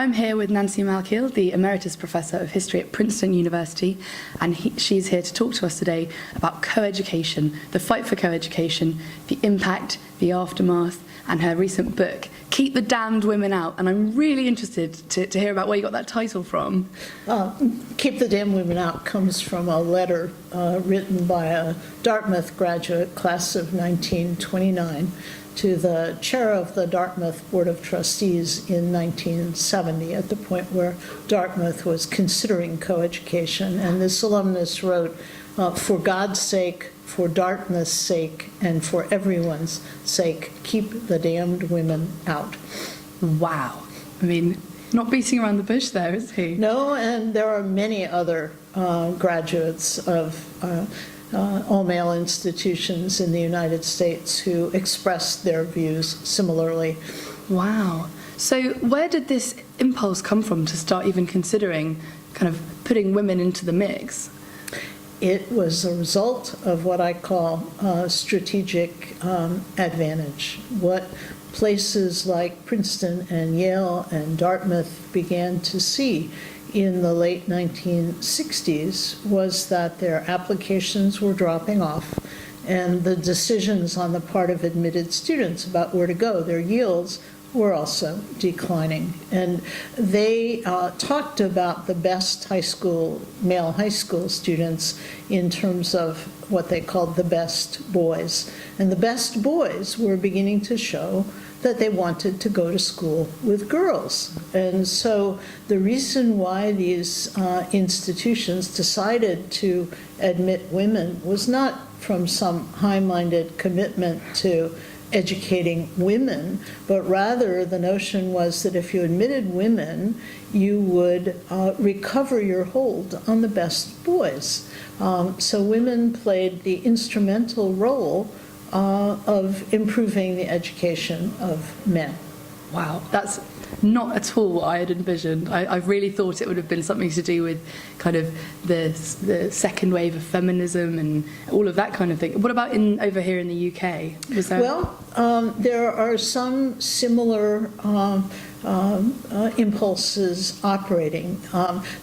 I'm here with Nancy Malkiel, the Emeritus Professor of History at Princeton University, and she's here to talk to us today about co-education, the fight for co-education, the impact, the aftermath, and her recent book, Keep the Damned Women Out. And I'm really interested to hear about where you got that title from. Keep the Damned Women Out comes from a letter written by a Dartmouth graduate, class of 1929, to the chair of the Dartmouth Board of Trustees in 1970, at the point where Dartmouth was considering co-education. And this alumnus wrote, for God's sake, for Dartmouth's sake, and for everyone's sake, keep the damned women out. Wow. I mean, not beating around the bush there, is he? No, and there are many other graduates of all-male institutions in the United States who expressed their views similarly. Wow. So where did this impulse come from to start even considering kind of putting women into the mix? It was a result of what I call strategic advantage. What places like Princeton and Yale and Dartmouth began to see in the late 1960s was that their applications were dropping off, and the decisions on the part of admitted students about where to go, their yields, were also declining. And they talked about the best male high school students in terms of what they called the best boys. And the best boys were beginning to show that they wanted to go to school with girls. And so the reason why these institutions decided to admit women was not from some high-minded commitment to educating women, but rather the notion was that if you admitted women, you would recover your hold on the best boys. So women played the instrumental role of improving the education of men. Wow, that's not at all what I had envisioned. I really thought it would have been something to do with kind of the second wave of feminism and all of that kind of thing. What about over here in the UK? Was there... Well, there are some similar impulses operating.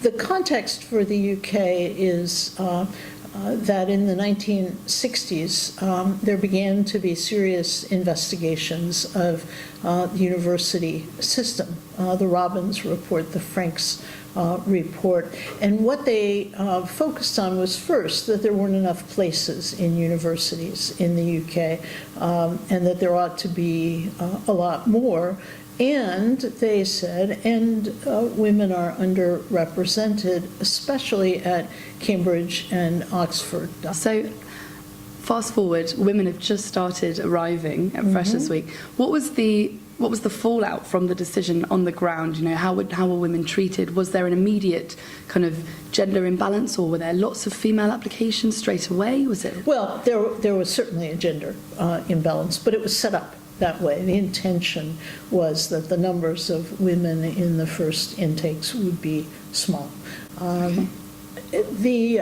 The context for the UK is that in the 1960s, there began to be serious investigations of the university system, the Robbins report, the Franks report. And what they focused on was, first, that there weren't enough places in universities in the UK, and that there ought to be a lot more. And they said, women are underrepresented, especially at Cambridge and Oxford. So, fast forward, women have just started arriving at Freshers Week. What was the fallout from the decision on the ground? You know, how were women treated? Was there an immediate kind of gender imbalance, or were there lots of female applications straight away? Was it? Well, there was certainly a gender imbalance, but it was set up that way. The intention was that the numbers of women in the first intakes would be small. Okay. The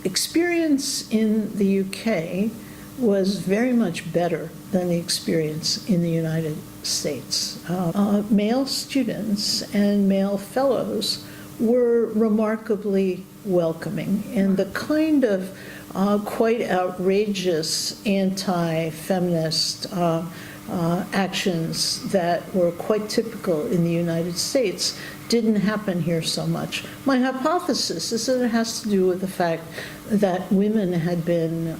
experience in the UK was very much better than the experience in the United States. Male students and male fellows were remarkably welcoming, and the kind of quite outrageous anti-feminist actions that were quite typical in the United States didn't happen here so much. My hypothesis is that it has to do with the fact that women had been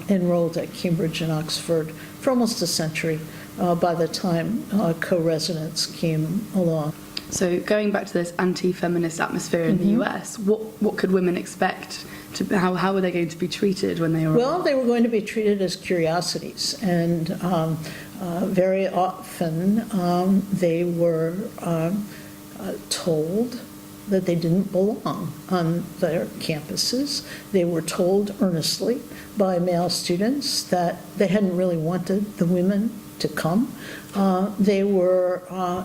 enrolled at Cambridge and Oxford for almost a century by the time co-residence came along. So going back to this anti-feminist atmosphere in the US, what could women expect? How were they going to be treated when they arrived? Well, they were going to be treated as curiosities, and very often they were told that they didn't belong on their campuses. They were told earnestly by male students that they hadn't really wanted the women to come. They were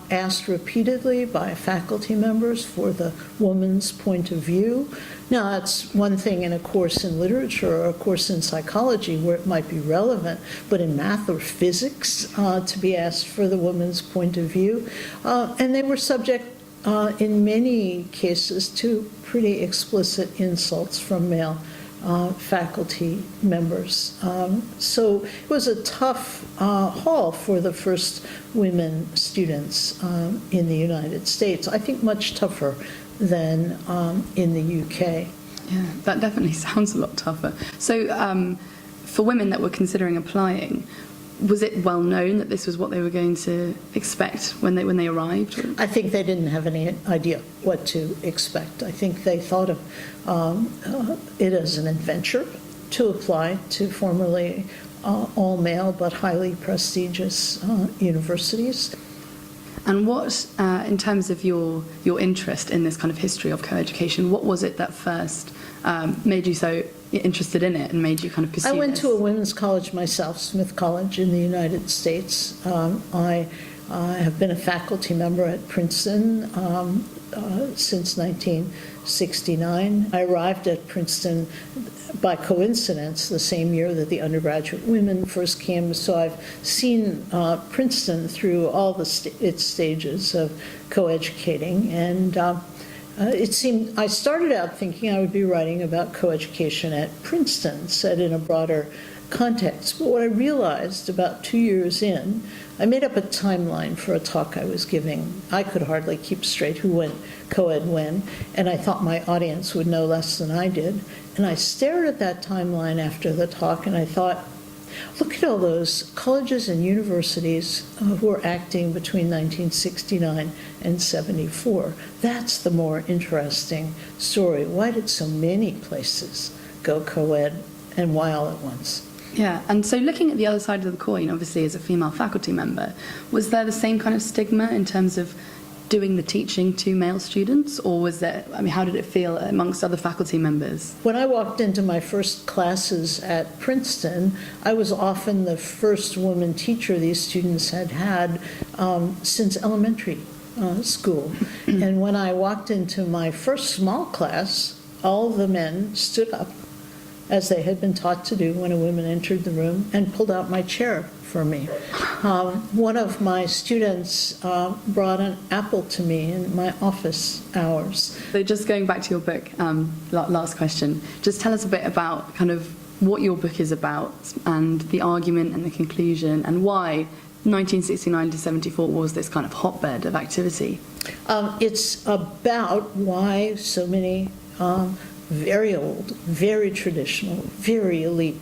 asked repeatedly by faculty members for the woman's point of view. Now, that's one thing in a course in literature or a course in psychology where it might be relevant, but in math or physics, to be asked for the woman's point of view. And they were subject in many cases, to pretty explicit insults from male faculty members. So it was a tough haul for the first women students in the United States. I think much tougher than in the UK. Yeah, that definitely sounds a lot tougher. So for women that were considering applying, was it well known that this was what they were going to expect when they arrived? I think they didn't have any idea what to expect. I think they thought of it as an adventure to apply to formerly all-male but highly prestigious universities. And what, in terms of your interest in this kind of history of co-education, what was it that first made you so interested in it and made you kind of pursue I went this? to a women's college myself, Smith College in the United States. I have been a faculty member at Princeton since 1969. I arrived at Princeton by coincidence the same year that the undergraduate women first came, so I've seen Princeton through all its stages of co-educating, and it seemed, I started out thinking I would be writing about co-education at Princeton, set in a broader context. But what I realized about 2 years in, I made up a timeline for a talk I was giving. I could hardly keep straight who went co-ed when, and I thought my audience would know less than I did. And I stared at that timeline after the talk, and I thought, look at all those colleges and universities who were acting between 1969 and 74. That's the more interesting story. Why did so many places go co-ed, and why all at once? Yeah, and so looking at the other side of the coin, obviously as a female faculty member, was there the same kind of stigma in terms of doing the teaching to male students, or was there, I mean, how did it feel amongst other faculty members? When I walked into my first classes at Princeton, I was often the first woman teacher these students had had since elementary school. And when I walked into my first small class, all the men stood up, as they had been taught to do when a woman entered the room, and pulled out my chair for me. One of my students brought an apple to me in my office hours. So just going back to your book, last question, just tell us a bit about kind of what your book is about and the argument and the conclusion and why 1969 to 74 was this kind of hotbed of activity. It's about why so many very old, very traditional, very elite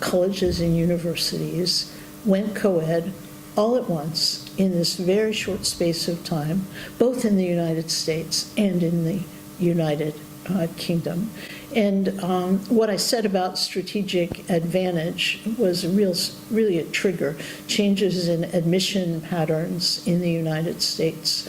colleges and universities went co-ed all at once in this very short space of time, both in the United States and in the United Kingdom. And what I said about strategic advantage was really a trigger. Changes in admission patterns in the United States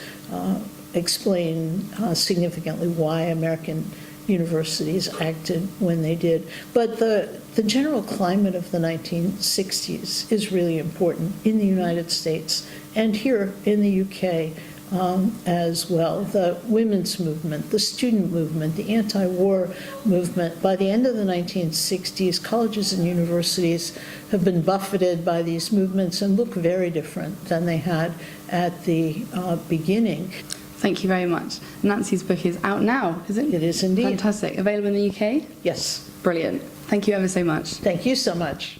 explain significantly why American universities acted when they did. But the general climate of the 1960s is really important in the United States and here in the UK as well. The women's movement, the student movement, the anti-war movement. By the end of the 1960s, colleges and universities have been buffeted by these movements and look very different than they had at the beginning. Thank you very much. Nancy's book is out now, is it? It is indeed. Fantastic. Available in the UK? Yes. Brilliant. Thank you ever so much. Thank you so much.